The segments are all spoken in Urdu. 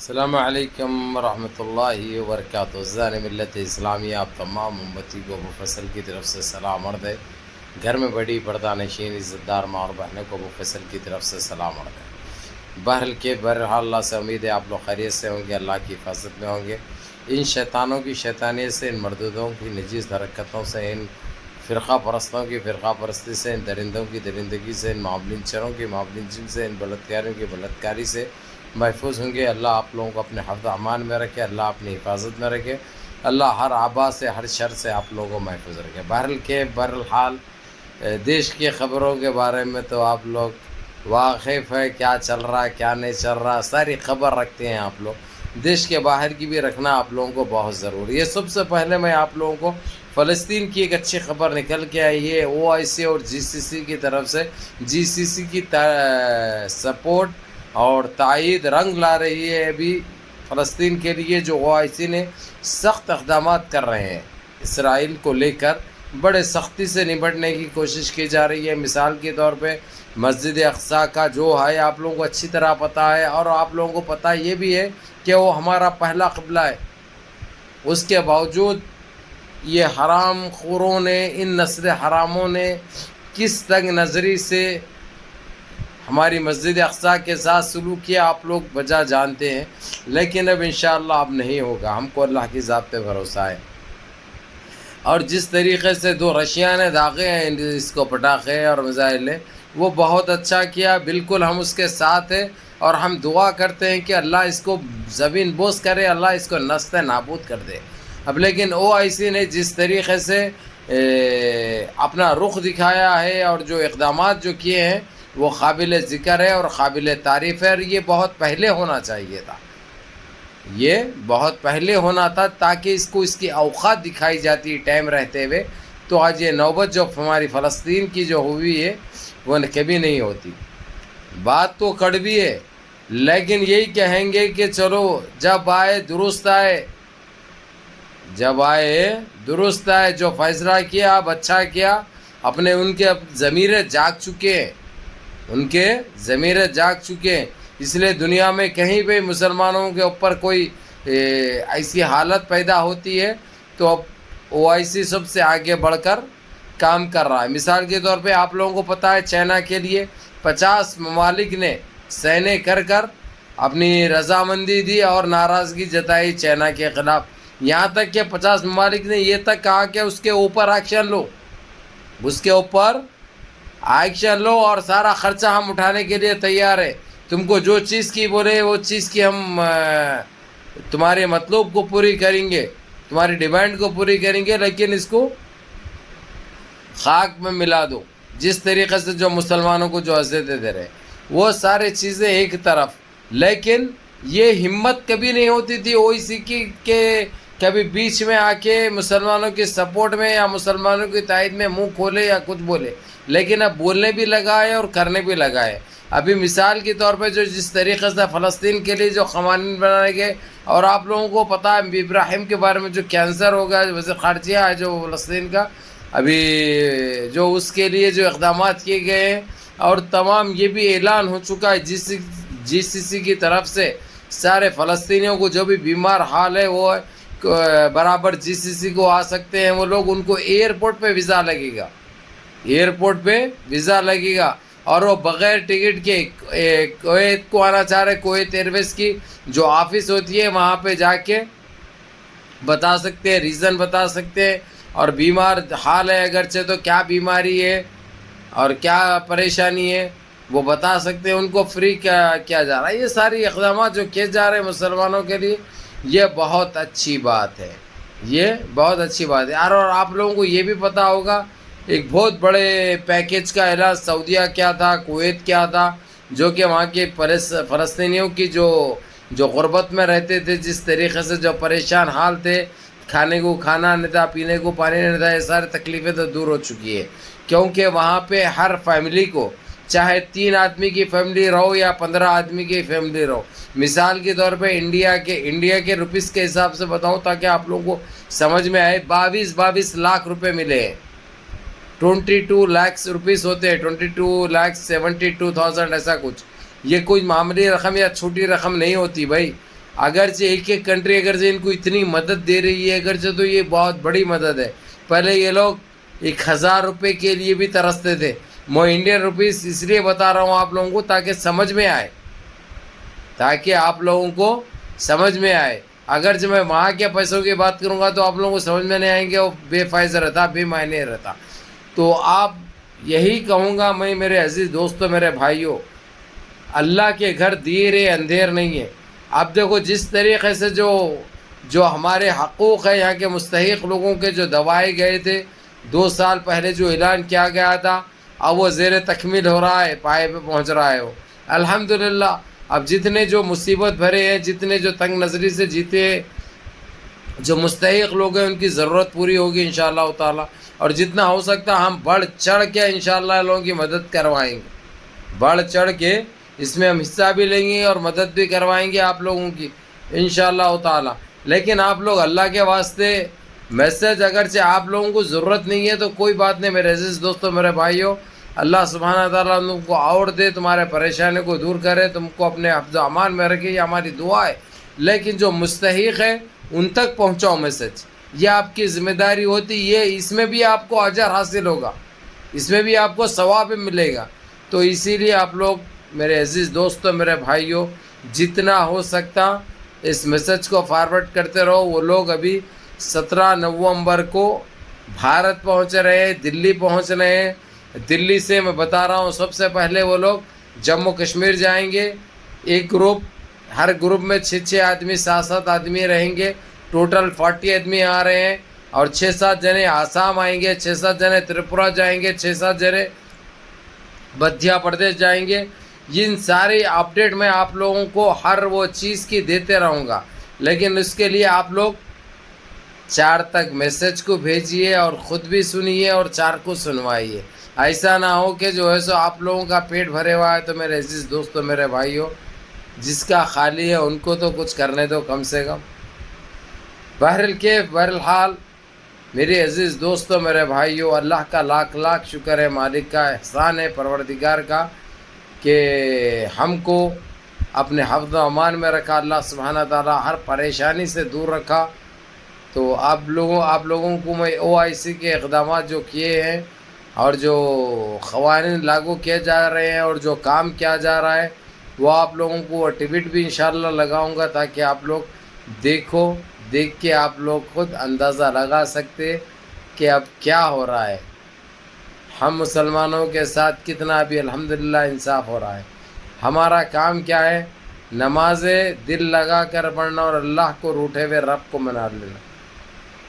السلام علیکم ورحمۃ اللہ وبرکاتہ۔ زان ملت اسلامیہ آپ تمام امتی کو ابو فصل کی طرف سے سلام عرض ہے۔ گھر میں بڑی پردہ نشین عزت دار ماں اور بہنوں کو ابو فصل کی طرف سے سلام عرض ہے۔ بہرحال اللہ سے امید ہے آپ لوگ خیریت سے ہوں گے، اللہ کی حفاظت میں ہوں گے۔ ان شیطانوں کی شیطانیت سے، ان مردودوں کی نجیس حرکتوں سے، ان فرقہ پرستوں کی فرقہ پرستی سے، ان درندوں کی درندگی سے، ان معاملینچروں کی معاملینچی سے، ان بلدکاریوں کی بلدکاری سے محفوظ ہوں گے۔ اللہ آپ لوگوں کو اپنے حفظ امان میں رکھے، اللہ اپنی حفاظت میں رکھے، اللہ ہر آبا سے، ہر شر سے آپ لوگوں کو محفوظ رکھے۔ بہرحال دیش کی خبروں کے بارے میں تو آپ لوگ واقف ہے، کیا چل رہا ہے کیا نہیں چل رہا، ساری خبر رکھتے ہیں آپ لوگ۔ دیش کے باہر کی بھی رکھنا آپ لوگوں کو بہت ضروری ہے۔ سب سے پہلے میں آپ لوگوں کو فلسطین کی ایک اچھی خبر نکل کے آئی ہے۔ OIC اور GCC کی طرف سے، GCC کی سپورٹ اور تائید رنگ لا رہی ہے ابھی فلسطین کے لیے، جو OIC نے سخت اقدامات کر رہے ہیں اسرائیل کو لے کر، بڑے سختی سے نمٹنے کی کوشش کی جا رہی ہے۔ مثال کے طور پہ مسجد اقصیٰ کا جو ہے آپ لوگوں کو اچھی طرح پتہ ہے، اور آپ لوگوں کو پتہ یہ بھی ہے کہ وہ ہمارا پہلا قبلہ ہے۔ اس کے باوجود یہ حرام خوروں نے، ان نسل حراموں نے کس تنگ نظری سے ہماری مسجد اقصیٰ کے ساتھ سلوک کیا آپ لوگ بجا جانتے ہیں، لیکن اب انشاءاللہ اب نہیں ہوگا۔ ہم کو اللہ کی ذات پہ بھروسہ ہے۔ اور جس طریقے سے دو رشیا نے داغے ہیں اس کو پٹاخے اور میزائل، وہ بہت اچھا کیا، بالکل ہم اس کے ساتھ ہیں، اور ہم دعا کرتے ہیں کہ اللہ اس کو زمین بوس کرے، اللہ اس کو نست نابود کر دے۔ اب لیکن OIC نے جس طریقے سے اپنا رخ دکھایا ہے اور جو اقدامات جو کیے ہیں وہ قابل ذکر ہے اور قابل تعریف ہے، اور یہ بہت پہلے ہونا چاہیے تھا، یہ بہت پہلے ہونا تھا، تاکہ اس کو اس کی اوقات دکھائی جاتی ٹائم رہتے ہوئے، تو آج یہ نوبت جو ہماری فلسطین کی جو ہوئی ہے وہ کبھی نہیں ہوتی۔ بات تو کڑوی ہے، لیکن یہی کہیں گے کہ چلو جب آئے درست آئے، جب آئے درست آئے، جو فیصلہ کیا اب اچھا کیا، اپنے ان کے ضمیریں جاگ چکے ہیں، ان کے ضمیریں جاگ چکے ہیں۔ اس لیے دنیا میں کہیں بھی مسلمانوں کے اوپر کوئی ایسی حالت پیدا ہوتی ہے تو اب OIC سب سے آگے بڑھ کر کام کر رہا ہے۔ مثال کے طور پہ آپ لوگوں کو پتہ ہے چائنا کے لیے 50 ممالک نے سینے کر اپنی رضامندی دی اور ناراضگی جتائی چائنا کے خلاف، یہاں تک کہ 50 ممالک نے یہ تک کہا کہ اس کے اوپر ایکشن لو، اس کے اوپر ایکشن لو، اور سارا خرچہ ہم اٹھانے کے لیے تیار ہے، تم کو جو چیز کی بولے وہ چیز کی ہم تمہارے مطلوب کو پوری کریں گے، تمہاری ڈیمانڈ کو پوری کریں گے، لیکن اس کو خاک میں ملا دو۔ جس طریقے سے جو مسلمانوں کو جو اذیتیں دے رہے وہ سارے چیزیں ایک طرف، لیکن یہ ہمت کبھی نہیں ہوتی تھی OIC کی کہ کبھی بیچ میں آ کے مسلمانوں کی سپورٹ میں یا مسلمانوں کی تائید میں منہ کھولے یا کچھ بولے، لیکن اب بولنے بھی لگا ہے اور کرنے بھی لگا ہے۔ ابھی مثال کے طور پہ جو جس طریقے سے فلسطین کے لیے جو قوانین بنائے گئے، اور آپ لوگوں کو پتہ ہے ابراہیم کے بارے میں جو کینسر ہو گیا، وزیر خارجہ ہے جو فلسطین کا، ابھی جو اس کے لیے جو اقدامات کیے گئے ہیں، اور تمام یہ بھی اعلان ہو چکا ہے GCC کی طرف سے، سارے فلسطینیوں کو جو بھی بیمار حال ہے وہ برابر GCC کو آ سکتے ہیں وہ لوگ، ان کو ایئرپورٹ پہ ویزا لگے گا، ایئرپورٹ پہ ویزا لگے گا، اور وہ بغیر ٹکٹ کے کویت کو آنا چاہ رہے، کویت ایئرویز کی جو آفس ہوتی ہے وہاں پہ جا کے بتا سکتے ہیں، ریزن بتا سکتے ہیں، اور بیمار حال ہے اگرچہ تو کیا بیماری ہے اور کیا پریشانی ہے وہ بتا سکتے ہیں، ان کو فری کیا جا رہا ہے۔ یہ ساری اقدامات جو کیے جا رہے ہیں مسلمانوں کے لیے، یہ بہت اچھی بات ہے، یہ بہت اچھی بات ہے۔ اور آپ لوگوں کو یہ بھی پتہ ہوگا ایک بہت بڑے پیکیج کا اعلان سعودیہ کیا تھا، کویت کیا تھا، جو کہ وہاں کے فلسطینیوں کی جو غربت میں رہتے تھے، جس طریقے سے جو پریشان حال تھے، کھانے کو کھانا نہیں تھا، پینے کو پانی نہیں تھا، یہ ساری تکلیفیں تو دور ہو چکی ہے، کیونکہ وہاں پہ ہر فیملی کو، چاہے 3 آدمی کی فیملی رہو یا 15 آدمی کی فیملی رہو، مثال کے طور پہ انڈیا کے روپیز کے حساب سے بتاؤں تاکہ آپ لوگوں کو سمجھ میں آئے، 22 لاکھ روپے ملے ہیں، 22 لاکھ روپیز ہوتے ہیں، 22,72,000 ایسا کچھ۔ یہ کوئی معمولی رقم یا چھوٹی رقم نہیں ہوتی بھائی، اگرچہ ایک ایک کنٹری اگرچہ ان کو اتنی مدد دے رہی ہے، اگرچہ تو یہ بہت بڑی مدد ہے. پہلے یہ لوگ 1000 روپے کے لیے بھی ترستے تھے. میں انڈین روپیز اس لیے بتا رہا ہوں آپ لوگوں کو تاکہ سمجھ میں آئے، تاکہ آپ لوگوں کو سمجھ میں آئے. اگرچہ میں وہاں کے پیسوں کی بات کروں گا تو آپ لوگوں کو سمجھ میں نہیں آئیں گے، وہ بے فائدہ رہتا، بے معنی رہتا. تو آپ یہی کہوں گا میں میرے عزیز دوستوں، میرے بھائیوں، اللہ کے گھر دیر اندھیر نہیں ہے. اب دیکھو جس طریقے سے جو ہمارے حقوق ہے یہاں کے مستحق لوگوں کے جو دبائے گئے تھے 2 سال پہلے جو اعلان کیا گیا تھا، اب وہ زیر تکمیل ہو رہا ہے، پائے پہ پہنچ رہا ہے وہ الحمدللہ. اب جتنے جو مصیبت بھرے ہیں، جتنے جو تنگ نظری سے جیتے جو مستحق لوگ ہیں، ان کی ضرورت پوری ہوگی انشاءاللہ تعالی. اور جتنا ہو سکتا ہم بڑھ چڑھ کے انشاءاللہ لوگوں کی مدد کروائیں گے، بڑھ چڑھ کے اس میں ہم حصہ بھی لیں گے اور مدد بھی کروائیں گے آپ لوگوں کی انشاءاللہ تعالی. لیکن آپ لوگ اللہ کے واسطے میسج، اگرچہ آپ لوگوں کو ضرورت نہیں ہے تو کوئی بات نہیں میرے عزیز دوستوں، میرے بھائیوں. اللہ سبحانہ تعالیٰ تم کو اور دے، تمہارے پریشانی کو دور کرے، تم کو اپنے حفظ و امان میں رکھے، یہ ہماری دعا ہے. لیکن جو مستحق ہے ان تک پہنچاؤ میسج، یہ آپ کی ذمہ داری ہوتی ہے. اس میں بھی آپ کو اجر حاصل ہوگا، اس میں بھی آپ کو ثواب ملے گا. تو اسی لیے آپ لوگ میرے عزیز دوستوں، میرے بھائیوں، جتنا ہو سکتا اس میسج کو فارورڈ کرتے رہو. وہ لوگ ابھی 17 نومبر کو بھارت پہنچ رہے ہیں، دلی پہنچ رہے ہیں. دلی سے میں بتا رہا ہوں سب سے پہلے وہ لوگ جموں کشمیر جائیں گے. ایک گروپ، ہر گروپ میں 6 آدمی، 7 آدمی رہیں گے. ٹوٹل 40 آدمی آ رہے ہیں. اور 6-7 جنے آسام آئیں گے، 6-7 جنے تریپورہ جائیں گے، 6-7 جنے مدھیہ پردیش جائیں گے. ان ساری اپڈیٹ میں آپ لوگوں کو ہر وہ چیز کی دیتے رہوں گا. لیکن اس کے لیے آپ لوگ 4 تک میسج کو بھیجیے اور خود بھی سنیے اور 4 کو سنوائیے. ایسا نہ ہو کہ جو ہے سو آپ لوگوں کا پیٹ بھرے ہوا ہے. تو میرے عزیز دوستوں، میرے بھائیوں، جس کا خالی ہے ان کو تو کچھ کرنے دو کم سے کم. بہرحال میرے عزیز دوستوں، میرے بھائیوں، اللہ کا لاکھ لاکھ شکر ہے، مالک کا احسان ہے، پروردگار کا، کہ ہم کو اپنے حفظ و امان میں رکھا. اللہ سبحانہ تعالیٰ ہر پریشانی سے دور رکھا. تو آپ لوگوں کو میں OIC کے اقدامات جو کیے ہیں اور جو قوانین لاگو کیے جا رہے ہیں اور جو کام کیا جا رہا ہے، وہ آپ لوگوں کو وہ ٹویٹ بھی انشاءاللہ لگاؤں گا تاکہ آپ لوگ دیکھ کے آپ لوگ خود اندازہ لگا سکتے کہ اب کیا ہو رہا ہے. ہم مسلمانوں کے ساتھ کتنا بھی الحمدللہ انصاف ہو رہا ہے. ہمارا کام کیا ہے؟ نمازیں دل لگا کر پڑھنا اور اللہ کو روٹھے ہوئے رب کو منا لینا.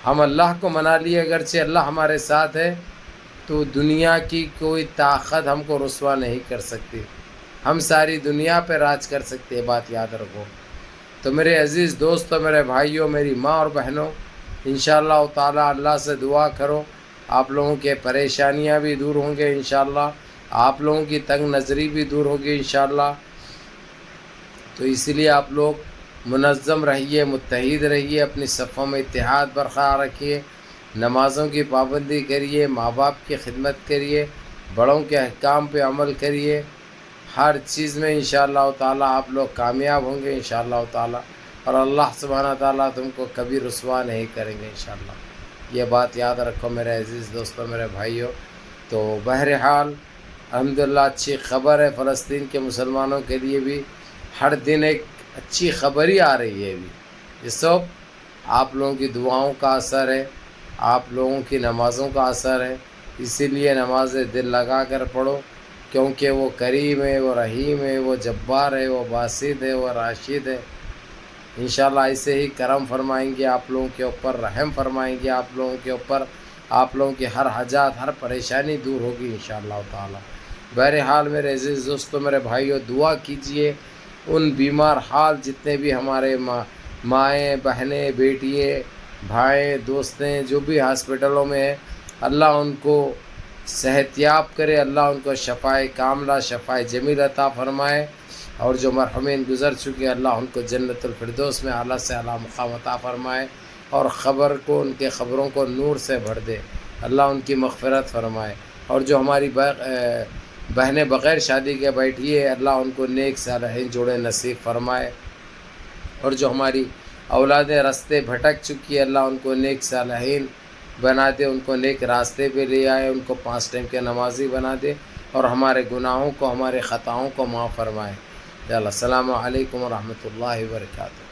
ہم اللہ کو منا لیے، اگرچہ اللہ ہمارے ساتھ ہے تو دنیا کی کوئی طاقت ہم کو رسوا نہیں کر سکتی. ہم ساری دنیا پہ راج کر سکتے ہیں، بات یاد رکھو. تو میرے عزیز دوستوں، میرے بھائیوں، میری ماں اور بہنوں، انشاءاللہ تعالی اللہ سے دعا کرو. آپ لوگوں کے پریشانیاں بھی دور ہوں گے انشاءاللہ، آپ لوگوں کی تنگ نظری بھی دور ہوگی انشاءاللہ. تو اسی لیے آپ لوگ منظم رہیے، متحد رہیے، اپنی صفوں میں اتحاد برقرار رکھیے، نمازوں کی پابندی کریے، ماں باپ کی خدمت کریے، بڑوں کے احکام پہ عمل کریے. ہر چیز میں انشاءاللہ تعالی آپ لوگ کامیاب ہوں گے انشاءاللہ تعالی. اور اللہ سبحانہ تعالیٰ تم کو کبھی رسوا نہیں کریں گے انشاءاللہ. یہ بات یاد رکھو میرے عزیز دوستوں، میرے بھائیوں. تو بہرحال الحمدللہ اچھی خبر ہے فلسطین کے مسلمانوں کے لیے بھی. ہر دن ایک اچھی خبر ہی آ رہی ہے ابھی. یہ سب آپ لوگوں کی دعاؤں کا اثر ہے، آپ لوگوں کی نمازوں کا اثر ہے. اسی لیے نمازیں دل لگا کر پڑھو، کیونکہ وہ کریم ہے، وہ رحیم ہے، وہ جبار ہے، وہ باسط ہے، وہ راشد ہے. انشاءاللہ ایسے ہی کرم فرمائیں گے آپ لوگوں کے اوپر، رحم فرمائیں گے آپ لوگوں کے اوپر. آپ لوگوں کی ہر حاجات، ہر پریشانی دور ہوگی انشاءاللہ تعالی. بہرحال میرے عزیز دوستوں، میرے بھائیوں، دعا کیجئے ان بیمار حال جتنے بھی ہمارے مائیں، بہنیں، بیٹیے، بھائیں، دوستیں جو بھی ہاسپٹلوں میں ہیں، اللہ ان کو صحت یاب کرے، اللہ ان کو شفائے کاملہ، شفائے جمیل عطا فرمائے. اور جو مرحومین گزر چکے، اللہ ان کو جنت الفردوس میں اعلیٰ سے اعلیٰ مقام عطا فرمائے اور ان کے خبروں کو نور سے بھر دے. اللہ ان کی مغفرت فرمائے. اور جو ہماری بہنیں بغیر شادی کے بیٹھی ہے، اللہ ان کو نیک صالحین جوڑے نصیب فرمائے. اور جو ہماری اولادیں راستے بھٹک چکی ہے اللہ ان کو نیک صالحین بنا دے، ان کو نیک راستے پہ لے آئے، ان کو 5 ٹائم کے نمازی بنا دے، اور ہمارے گناہوں کو، ہمارے خطاؤں کو معاف فرمائے۔ یا اللہ، السلام علیکم ورحمۃ اللہ وبرکاتہ۔